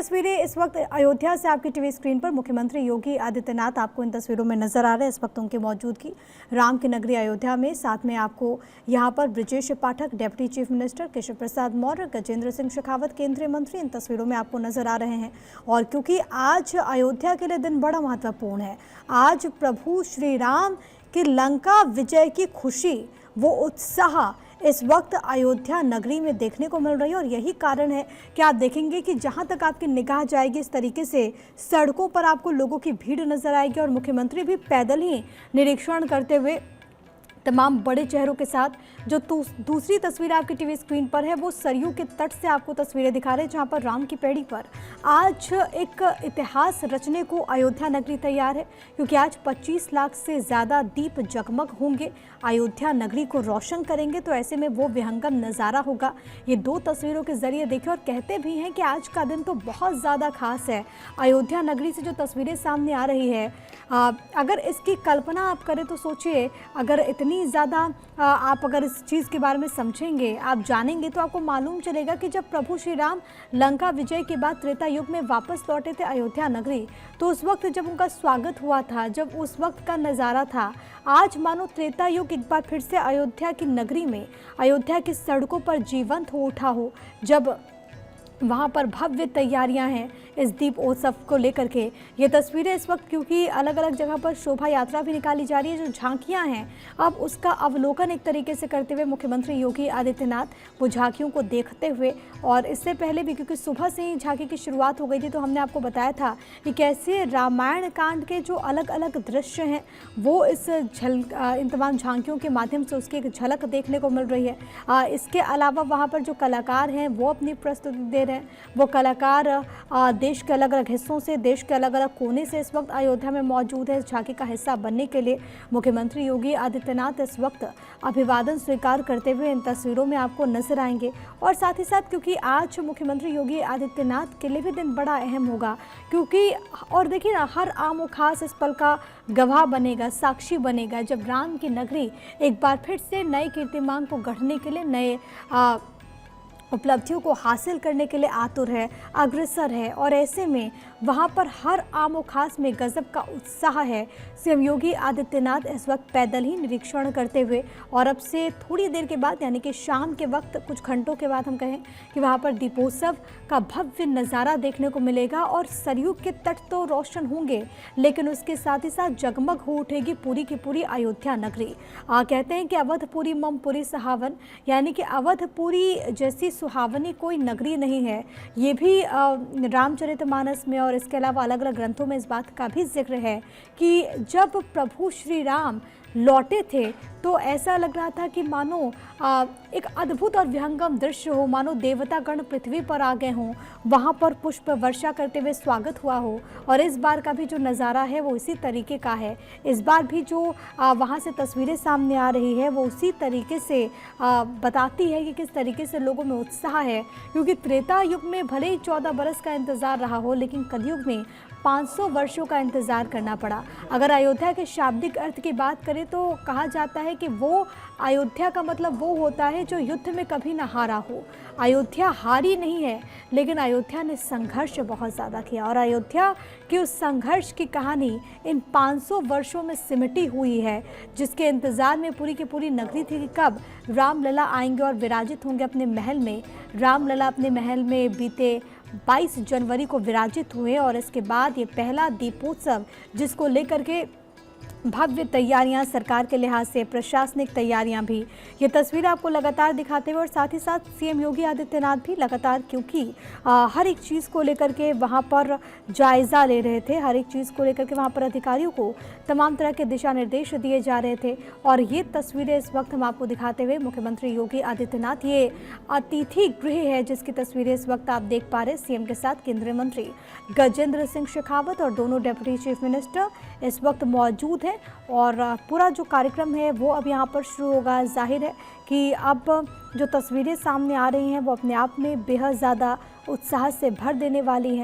तस्वीरें इस वक्त अयोध्या से आपकी टीवी स्क्रीन पर मुख्यमंत्री योगी आदित्यनाथ आपको इन तस्वीरों में नजर आ रहे हैं। इस वक्त उनकी मौजूदगी राम की नगरी अयोध्या में, साथ में आपको यहां पर Brajesh Pathak, deputy chief minister Keshav Prasad Maurya, Gajendra Singh Shekhawat, केंद्रीय मंत्री इन तस्वीरों में आपको नजर आ रहे हैं। और क्योंकि आज अयोध्या के लिए दिन बड़ा महत्वपूर्ण है, आज प्रभु श्री राम की लंका विजय की खुशी, वो उत्साह इस वक्त अयोध्या नगरी में देखने को मिल रही है। और यही कारण है कि आप देखेंगे कि जहां तक आपकी निगाह जाएगी, इस तरीके से सड़कों पर आपको लोगों की भीड़ नजर आएगी और मुख्यमंत्री भी पैदल ही निरीक्षण करते हुए तमाम बड़े चेहरों के साथ। जो दूसरी तस्वीर आपकी टीवी स्क्रीन पर है, वो सरयू के तट से आपको तस्वीरें दिखा रहे हैं, जहां पर राम की पैड़ी पर आज एक इतिहास रचने को अयोध्या नगरी तैयार है, क्योंकि आज 25 लाख से ज़्यादा दीप जगमग होंगे, अयोध्या नगरी को रोशन करेंगे। तो ऐसे में वो विहंगम नज़ारा होगा। ये दो तस्वीरों के जरिए देखिए, और कहते भी हैं कि आज का दिन तो बहुत ज़्यादा खास है। अयोध्या नगरी से जो तस्वीरें सामने आ रही है, अगर इसकी कल्पना आप करें तो सोचिए, अगर इतनी ज़्यादा आप अगर इस चीज़ के बारे में समझेंगे, आप जानेंगे, तो आपको मालूम चलेगा कि जब प्रभु श्री राम लंका विजय के बाद त्रेता युग में वापस लौटे थे अयोध्या नगरी, तो उस वक्त जब उनका स्वागत हुआ था, जब उस वक्त का नज़ारा था, आज मानो त्रेता युग एक बार फिर से अयोध्या की नगरी में, अयोध्या की सड़कों पर जीवंत हो उठा हो, जब वहाँ पर भव्य तैयारियां हैं इस दीपोत्सव को लेकर के। ये तस्वीरें इस वक्त, क्योंकि अलग अलग जगह पर शोभा यात्रा भी निकाली जा रही है, जो झांकियां हैं, अब उसका अवलोकन एक तरीके से करते हुए मुख्यमंत्री योगी आदित्यनाथ वो झांकियों को देखते हुए, और इससे पहले भी क्योंकि सुबह से ही झांकी की शुरुआत हो गई थी, तो हमने आपको बताया था कि कैसे रामायण कांड के जो अलग अलग दृश्य हैं वो इस इन तमाम झांकियों के माध्यम से उसकी एक झलक देखने को मिल रही है। इसके अलावा वहाँ पर जो कलाकार हैं वो अपनी प्रस्तुति दे रहे हैं। वो कलाकार देश के अलग अलग हिस्सों से, देश के अलग अलग कोने से इस वक्त अयोध्या में मौजूद है। इस झांकी का हिस्सा बनने के लिए मुख्यमंत्री योगी आदित्यनाथ इस वक्त अभिवादन स्वीकार करते हुए इन तस्वीरों में आपको नजर आएंगे। और साथ ही साथ क्योंकि आज मुख्यमंत्री योगी आदित्यनाथ के लिए भी दिन बड़ा अहम होगा, क्योंकि और देखिए ना, हर आम और खास इस पल का गवाह बनेगा, साक्षी बनेगा, जब राम की नगरी एक बार फिर से नए कीर्तिमान को गढ़ने के लिए, नए उपलब्धियों को हासिल करने के लिए आतुर है, अग्रसर है। और ऐसे में वहाँ पर हर आम और खास में गजब का उत्साह है। सीएम योगी आदित्यनाथ इस वक्त पैदल ही निरीक्षण करते हुए, और अब से थोड़ी देर के बाद, यानी कि शाम के वक्त, कुछ घंटों के बाद हम कहें कि वहाँ पर दीपोत्सव का भव्य नज़ारा देखने को मिलेगा। और सरयू के तट तो रोशन होंगे, लेकिन उसके साथ ही साथ जगमग हो उठेगी पूरी की पूरी अयोध्या नगरी। कहते हैं कि अवधपुरी मम पुरी सहावन, यानी कि अवधपुरी जैसी सुहावनी कोई नगरी नहीं है। ये भी रामचरितमानस में और इसके अलावा अलग अलग ग्रंथों में इस बात का भी जिक्र है कि जब प्रभु श्री राम लौटे थे तो ऐसा लग रहा था कि मानो एक अद्भुत और विहंगम दृश्य हो, मानो देवतागण पृथ्वी पर आ गए हों, वहाँ पर पुष्प वर्षा करते हुए स्वागत हुआ हो। और इस बार का भी जो नज़ारा है वो इसी तरीके का है। इस बार भी जो वहाँ से तस्वीरें सामने आ रही है वो उसी तरीके से बताती है कि किस तरीके से लोगों में उत्साह है। क्योंकि त्रेता युग में भले ही 14 बरस का इंतज़ार रहा हो, लेकिन कलयुग में 500 वर्षों का इंतज़ार करना पड़ा। अगर अयोध्या के शाब्दिक अर्थ की बात करें तो कहा जाता है कि वो अयोध्या का मतलब वो होता है जो युद्ध में कभी ना हारा हो। अयोध्या हारी नहीं है, लेकिन अयोध्या ने संघर्ष बहुत ज़्यादा किया, और अयोध्या के उस संघर्ष की कहानी इन 500 वर्षों में सिमटी हुई है, जिसके इंतज़ार में पूरी की पूरी नगरी थी कि कब रामलला आएंगे और विराजित होंगे अपने महल में। रामलला अपने महल में बीते 22 जनवरी को विराजित हुए, और इसके बाद ये पहला दीपोत्सव, जिसको लेकर के भव्य तैयारियां सरकार के लिहाज से, प्रशासनिक तैयारियां भी, ये तस्वीर आपको लगातार दिखाते हुए, और साथ ही साथ सीएम योगी आदित्यनाथ भी लगातार, क्योंकि हर एक चीज़ को लेकर के वहां पर जायज़ा ले रहे थे, हर एक चीज़ को लेकर के वहां पर अधिकारियों को तमाम तरह के दिशा निर्देश दिए जा रहे थे। और ये तस्वीरें इस वक्त हम आपको दिखाते हुए मुख्यमंत्री योगी आदित्यनाथ, ये अतिथि गृह है जिसकी तस्वीरें इस वक्त आप देख पा रहे, सीएम के साथ केंद्रीय मंत्री गजेंद्र सिंह शेखावत और दोनों डेप्यूटी चीफ मिनिस्टर इस वक्त मौजूद हैं। और पूरा जो कार्यक्रम है वो अब यहाँ पर शुरू होगा। जाहिर है कि अब जो तस्वीरें सामने आ रही हैं वो अपने आप में बेहद ज़्यादा उत्साह से भर देने वाली हैं।